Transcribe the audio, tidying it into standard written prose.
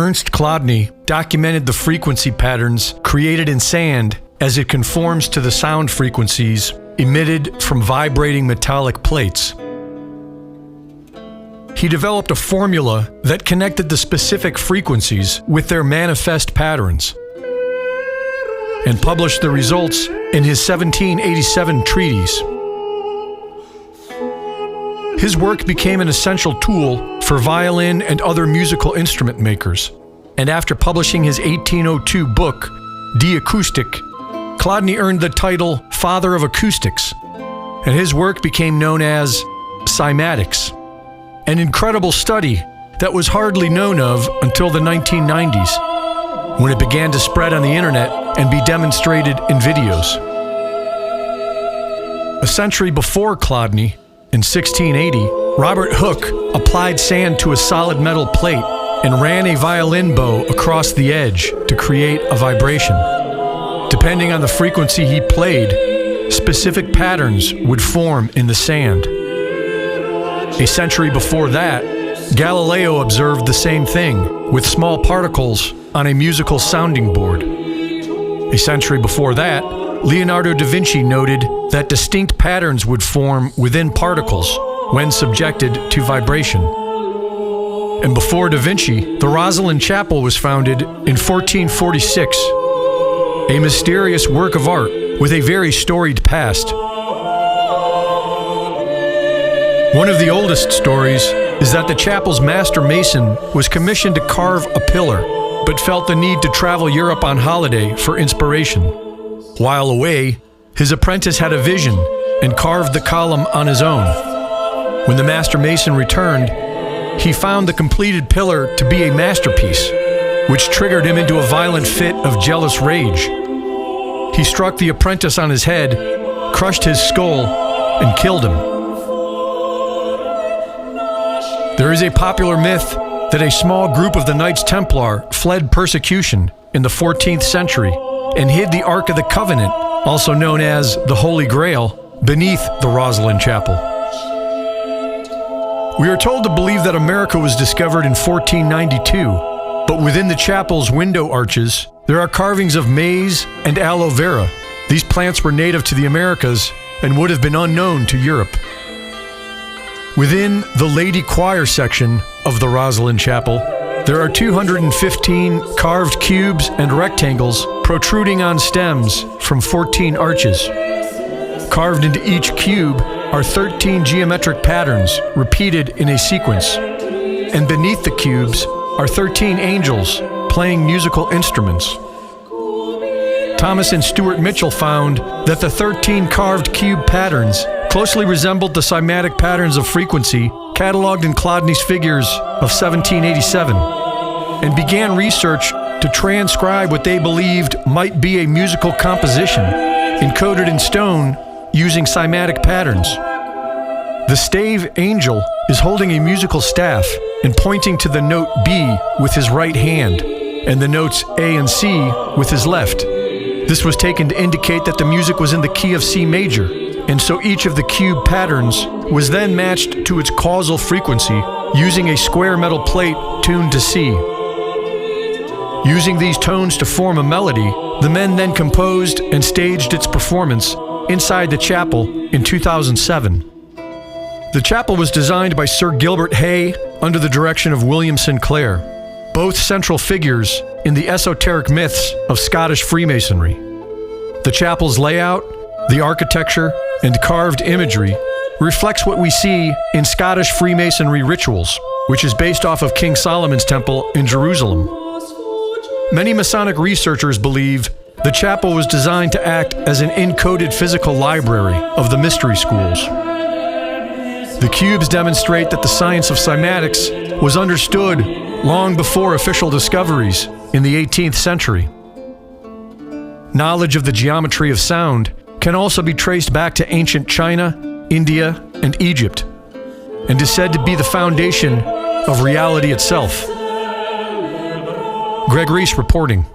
Ernst Chladni documented the frequency patterns created in sand as it conforms to the sound frequencies emitted from vibrating metallic plates. He developed a formula that connected the specific frequencies with their manifest patterns and published the results in his 1787 treatise. His work became an essential tool for violin and other musical instrument makers, and after publishing his 1802 book, Die Akustik, Chladni earned the title Father of Acoustics, and his work became known as Cymatics, an incredible study that was hardly known of until the 1990s, when it began to spread on the internet and be demonstrated in videos. A century before Chladni, in 1680, Robert Hooke applied sand to a solid metal plate and ran a violin bow across the edge to create a vibration. Depending on the frequency he played, specific patterns would form in the sand. A century before that, Galileo observed the same thing with small particles on a musical sounding board. A century before that, Leonardo da Vinci noted that distinct patterns would form within particles when subjected to vibration. And before da Vinci, the Rosslyn Chapel was founded in 1446, a mysterious work of art with a very storied past. One of the oldest stories is that the chapel's master mason was commissioned to carve a pillar, but felt the need to travel Europe on holiday for inspiration. While away, his apprentice had a vision and carved the column on his own. When the master mason returned, he found the completed pillar to be a masterpiece, which triggered him into a violent fit of jealous rage. He struck the apprentice on his head, crushed his skull, and killed him. There is a popular myth that a small group of the Knights Templar fled persecution in the 14th century and hid the Ark of the Covenant, also known as the Holy Grail, beneath the Rosslyn Chapel. We are told to believe that America was discovered in 1492, but within the chapel's window arches, there are carvings of maize and aloe vera. These plants were native to the Americas and would have been unknown to Europe. Within the Lady Choir section of the Rosslyn Chapel, there are 215 carved cubes and rectangles protruding on stems from 14 arches. Carved into each cube are 13 geometric patterns repeated in a sequence, and beneath the cubes are 13 angels playing musical instruments. Thomas and Stuart Mitchell found that the 13 carved cube patterns closely resembled the cymatic patterns of frequency cataloged in Chladni's figures of 1787, and began research to transcribe what they believed might be a musical composition encoded in stone using cymatic patterns. The stave angel is holding a musical staff and pointing to the note B with his right hand, and the notes A and C with his left. This was taken to indicate that the music was in the key of C major, and so each of the cube patterns was then matched to its causal frequency using a square metal plate tuned to C. Using these tones to form a melody, the men then composed and staged its performance inside the chapel in 2007. The chapel was designed by Sir Gilbert Hay under the direction of William Sinclair, both central figures in the esoteric myths of Scottish Freemasonry. The chapel's layout, the architecture, and carved imagery reflects what we see in Scottish Freemasonry rituals, which is based off of King Solomon's Temple in Jerusalem. Many Masonic researchers believe the chapel was designed to act as an encoded physical library of the mystery schools. The cubes demonstrate that the science of cymatics was understood long before official discoveries in the 18th century. Knowledge of the geometry of sound can also be traced back to ancient China, India, and Egypt, and is said to be the foundation of reality itself. Greg Reese reporting.